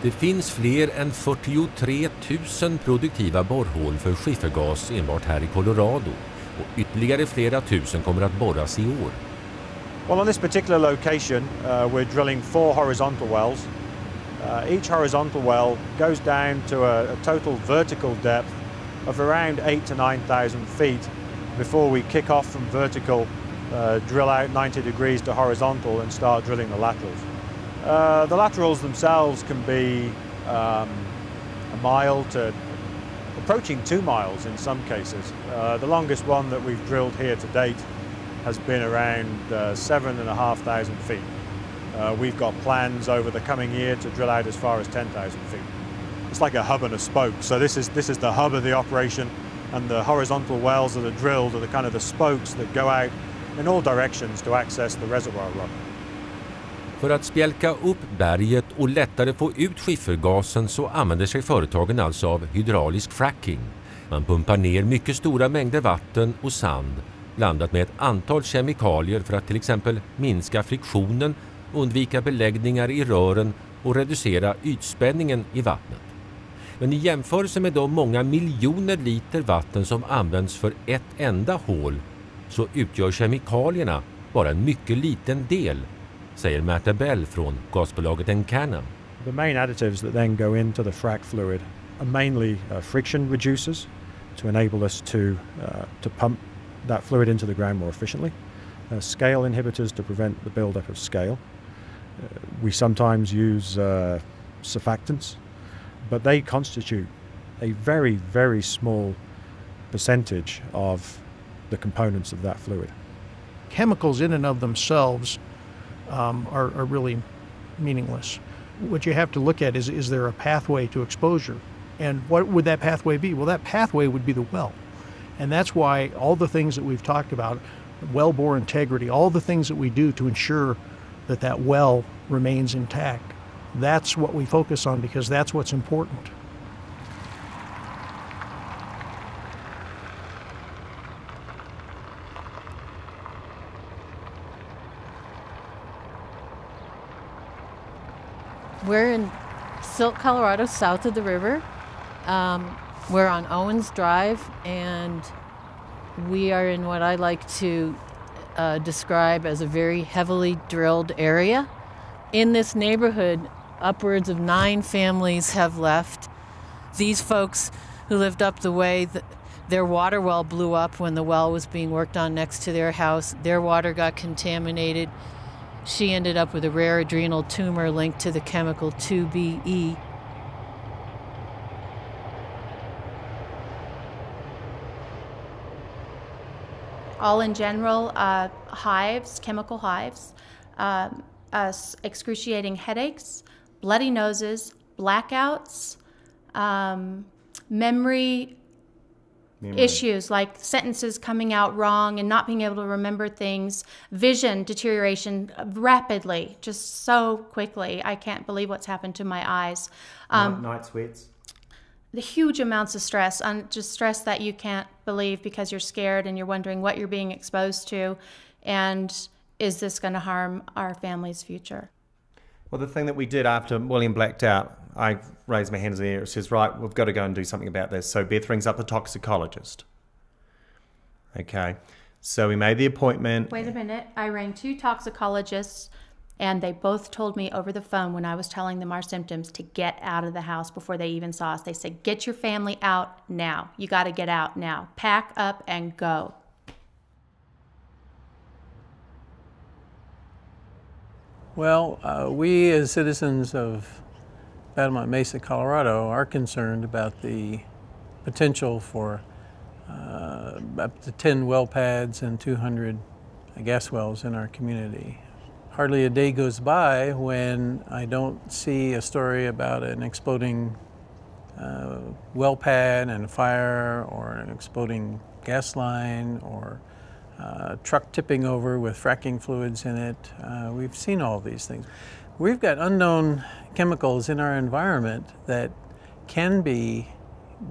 Det finns fler än 43 000 produktiva borrhål för skiffergas enbart här i Colorado och ytterligare flera tusen kommer att borras i år. Well, on this particular location, we're drilling 4 horizontal wells. Each horizontal well goes down to a total vertical depth of around 8,000 to 9,000 feet before we kick off from vertical, drill out 90 degrees to horizontal and start drilling the laterals. The laterals themselves can be a mile to approaching 2 miles in some cases. The longest one that we've drilled here to date has been around 7,500 feet. We've got plans over the coming year to drill out as far as 10,000 feet. It's like a hub and a spoke. So this is the hub of the operation, and the horizontal wells that are drilled are the kind of the spokes that go out in all directions to access the reservoir rock. För att spjälka upp berget och lättare få ut skiffergasen så använder sig företagen alltså av hydraulisk fracking. Man pumpar ner mycket stora mängder vatten och sand blandat med ett antal kemikalier för att till exempel minska friktionen, undvika beläggningar i rören och reducera ytspänningen i vattnet. Men i jämförelse med de många miljoner liter vatten som används för ett enda hål så utgör kemikalierna bara en mycket liten del, säger Matt Bell från gasbolaget Encana. The main additives that then go into the frac fluid are mainly friction reducers to enable us to pump that fluid into the ground more efficiently, scale inhibitors to prevent the buildup of scale. We sometimes use surfactants, but they constitute a very, very small percentage of the components of that fluid. Chemicals in and of themselves are really meaningless. What you have to look at is there a pathway to exposure? And what would that pathway be? Well, that pathway would be the well. And that's why all the things that we've talked about, wellbore integrity, all the things that we do to ensure that that well remains intact, that's what we focus on because that's what's important. We're in Silt, Colorado, south of the river. We're on Owens Drive, and we are in what I like to describe as a very heavily drilled area. In this neighborhood, upwards of 9 families have left. These folks who lived up the way, their water well blew up when the well was being worked on next to their house. Their water got contaminated. She ended up with a rare adrenal tumor linked to the chemical 2BE. All in general, hives, chemical hives, excruciating headaches, bloody noses, blackouts, memory issues like sentences coming out wrong and not being able to remember things, vision deterioration rapidly, just so quickly. I can't believe what's happened to my eyes. Night sweats. The huge amounts of stress, just stress that you can't believe because you're scared and you're wondering what you're being exposed to, and is this going to harm our family's future? Well, the thing that we did after William blacked out, I raised my hands in the air. It says, right, we've got to go and do something about this. So Beth rings up the toxicologist. Okay, so we made the appointment. Wait a minute. I rang 2 toxicologists, and they both told me over the phone when I was telling them our symptoms to get out of the house before they even saw us. They said, get your family out now. You got to get out now. Pack up and go. Well, we as citizens of Battlemont Mesa, Colorado, are concerned about the potential for up to 10 well pads and 200 gas wells in our community. Hardly a day goes by when I don't see a story about an exploding well pad and a fire, or an exploding gas line, or truck tipping over with fracking fluids in it. We've seen all these things. We've got unknown chemicals in our environment that can be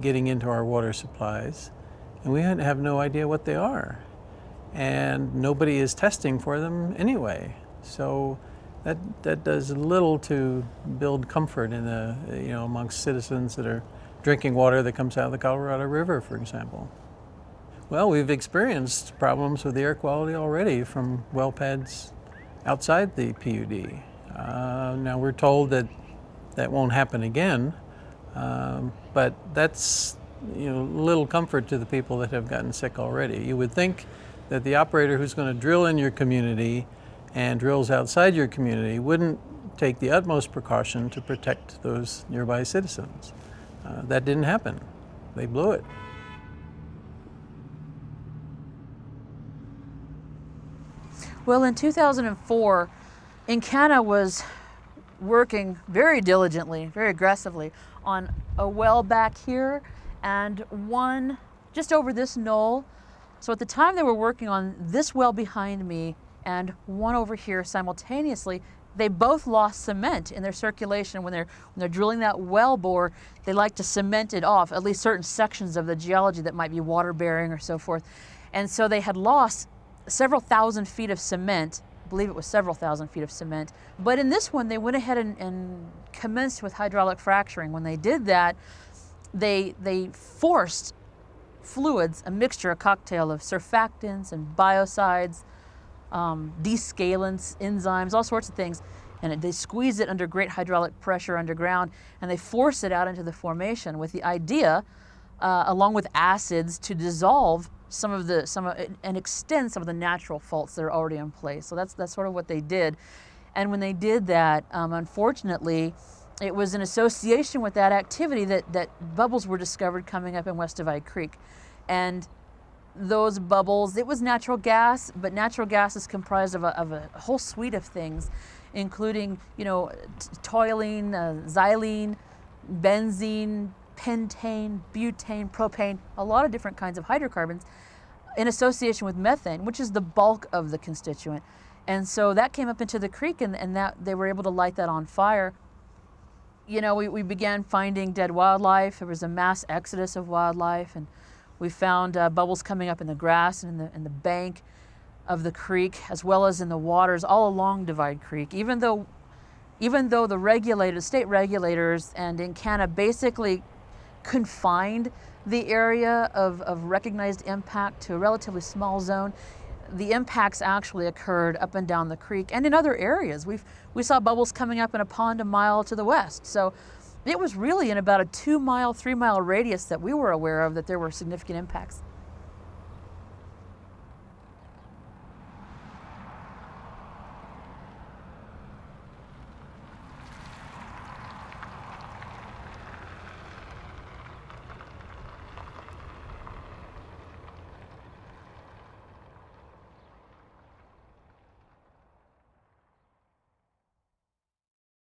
getting into our water supplies, and we have no idea what they are. And nobody is testing for them anyway. So that does little to build comfort in the, amongst citizens that are drinking water that comes out of the Colorado River, for example. Well, we've experienced problems with the air quality already from well pads outside the PUD. Now we're told that that won't happen again, but that's little comfort to the people that have gotten sick already. You would think that the operator who's going to drill in your community and drills outside your community wouldn't take the utmost precaution to protect those nearby citizens. That didn't happen. They blew it. Well, in 2004, Encana was working very diligently, very aggressively on a well back here and one just over this knoll. So at the time they were working on this well behind me and one over here simultaneously, they both lost cement in their circulation. When they're drilling that well bore, they like to cement it off, at least certain sections of the geology that might be water bearing or so forth. And so they had lost several thousand feet of cement. I believe it was several thousand feet of cement. But in this one, they went ahead and commenced with hydraulic fracturing. When they did that, they forced fluids, a mixture, a cocktail of surfactants and biocides, descalants, enzymes, all sorts of things, and they squeeze it under great hydraulic pressure underground, and they force it out into the formation with the idea, along with acids, to dissolve and extend some of the natural faults that are already in place. So that's sort of what they did. And when they did that, unfortunately, it was in association with that activity that bubbles were discovered coming up in West Divide Creek. And those bubbles, it was natural gas, but natural gas is comprised of a whole suite of things, including, toluene, xylene, benzene, pentane, butane, propane, a lot of different kinds of hydrocarbons in association with methane, which is the bulk of the constituent. And so that came up into the creek, and that they were able to light that on fire. We began finding dead wildlife. There was a mass exodus of wildlife, and we found bubbles coming up in the grass and in the bank of the creek, as well as in the waters all along Divide Creek. Even though the state regulators and Encana basically confined the area of recognized impact to a relatively small zone, the impacts actually occurred up and down the creek and in other areas. We saw bubbles coming up in a pond a mile to the west. So it was really in about a 2-mile, 3-mile radius that we were aware of that there were significant impacts.